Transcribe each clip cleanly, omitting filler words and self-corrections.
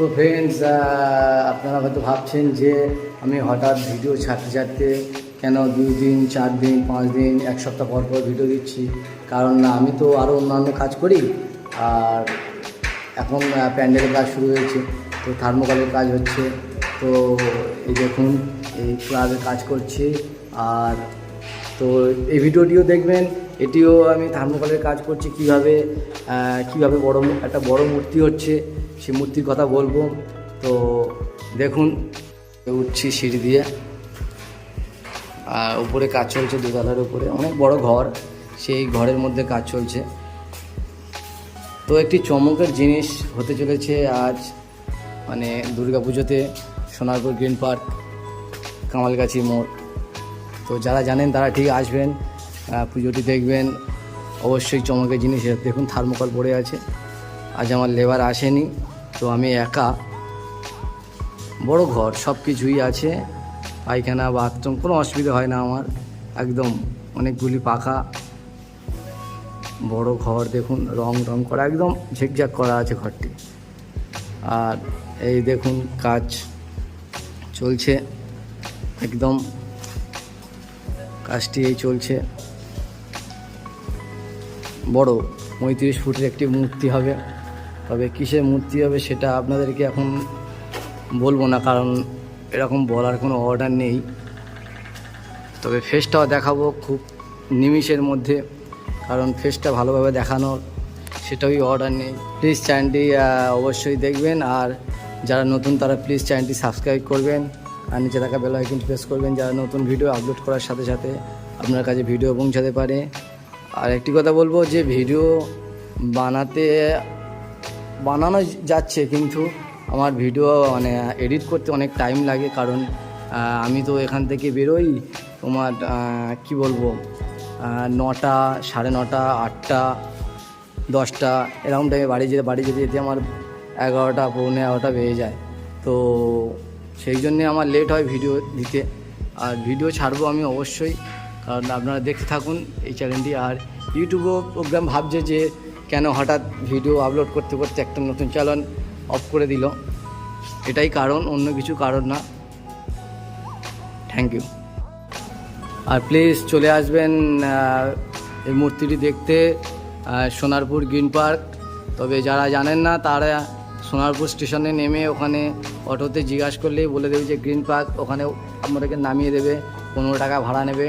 তো ফ্রেন্ডস, আপনারা হয়তো ভাবছেন যে আমি হঠাৎ ভিডিও ছাড়তে ছাড়তে কেন 2 দিন 4 দিন 5 দিন 1 সপ্তাহ পর পর ভিডিও দিচ্ছি। কারণ না, আমি তো আরও অন্যান্য কাজ করি। আর এখন প্যান্ডেলের কাজ শুরু হয়েছে, তো থার্মোকলের কাজ হচ্ছে। তো এই দেখুন, এই ক্লাবে কাজ করছি। আর তো এই ভিডিওটিও দেখবেন, এটিও আমি থার্মোকলের কাজ করছি। কীভাবে একটা বড় মূর্তি হচ্ছে, সেই মূর্তির কথা বলবো। তো দেখুন, উঠছি সিঁড়ি দিয়ে, আর উপরে কাজ চলছে, দোতলার উপরে অনেক বড় ঘর, সেই ঘরের মধ্যে কাজ চলছে। তো একটি চমকের জিনিস হতে চলেছে আজ, মানে দুর্গাপুজোতে সোনারপুর গ্রিন পার্ক, কামালগাছি মোড়। তো যারা জানেন তারা ঠিক আসবেন, পুজোটি দেখবেন। অবশ্যই চমকের জিনিস। দেখুন, থার্মোকল পড়ে আছে। আজ আমার লেবার আসেনি, তো আমি একা। বড় ঘর, সব কিছুই আছে, পায়খানা বাথরুম, কোনো অসুবিধা হয় না আমার। একদম অনেকগুলি পাখা, বড় ঘর। দেখুন, রং করা, একদম ঝিকঝাক করা আছে ঘরটি। আর এই দেখুন, কাজ চলছে, একদম কাজটি এই চলছে। বড় 35 ফুটের একটি মূর্তি হবে। তবে কিসের মূর্তি হবে সেটা আপনাদেরকে এখন বলবো না, কারণ এরকম বলার কোনো অর্ডার নেই। তবে ফেসটাও দেখাবো খুব নিমিষের মধ্যে, কারণ ফেসটা ভালোভাবে দেখানোর সেটাই অর্ডার নেই। প্লিজ চ্যানেলটি অবশ্যই দেখবেন, আর যারা নতুন তারা প্লিজ চ্যানেলটি সাবস্ক্রাইব করবেন, আর নিচে থাকা বেল আইকন প্রেস করবেন, যারা নতুন ভিডিও আপলোড করার সাথে সাথে আপনার কাছে ভিডিও পৌঁছাতে পারে। আর একটি কথা বলবো যে ভিডিও বানানো যাচ্ছে, কিন্তু আমার ভিডিও মানে এডিট করতে অনেক টাইম লাগে। কারণ আমি তো এখান থেকে বেরোই তোমার কি বলবো, 9টা, 9:30, 8টা, 10টা এরকম টাইমে বাড়ি যেতে আমার 11টা, পৌনে 11টা বেজে যায়। তো সেই জন্যে আমার লেট হয় ভিডিও দিতে। আর ভিডিও ছাড়বো আমি অবশ্যই, কারণ আপনারা দেখতে থাকুন এই চ্যানেলটি। আর ইউটিউবও প্রোগ্রাম ভাবছে যে কেন হঠাৎ ভিডিও আপলোড করতে করতে একটা নতুন চ্যানেল অফ করে দিল। এটাই কারণ, অন্য কিছু কারণ না। Thank you. আর প্লিজ চলে আসবেন এই মূর্তিটি দেখতে, সোনারপুর গ্রিন পার্ক। তবে যারা জানেন না তারা সোনারপুর স্টেশনে নেমে ওখানে অটোতে জিজ্ঞাসা করলেই বলে দেবে যে গ্রিন পার্ক, ওখানে আপনাদেরকে নামিয়ে দেবে। 15 টাকা ভাড়া নেবে।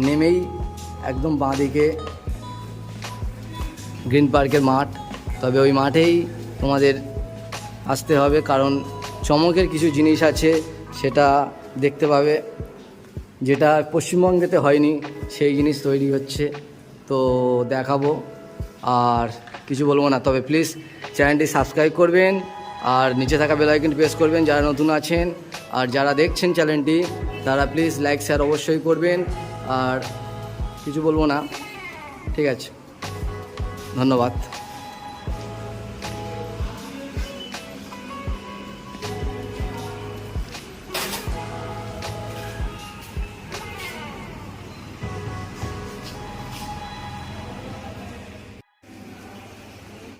নেমেই একদম বাঁ দিকে গ্রিন পার্কের মাঠ। তবে ওই মাঠেই তোমাদের আসতে হবে, কারণ চমকের কিছু জিনিস আছে, সেটা দেখতে পাবে, যেটা পশ্চিমবঙ্গেতে হয়নি, সেই জিনিস তৈরি হচ্ছে। তো দেখাবো, আর কিছু বলবো না। তবে প্লিজ চ্যানেলটি সাবস্ক্রাইব করবেন, আর নিচে থাকা বেল আইকন প্রেস করবেন যারা নতুন আছেন। আর যারা দেখছেন চ্যানেলটি তারা প্লিজ লাইক শেয়ার অবশ্যই করবেন। আর কিছু বলবো না, ঠিক আছে, ধন্যবাদ।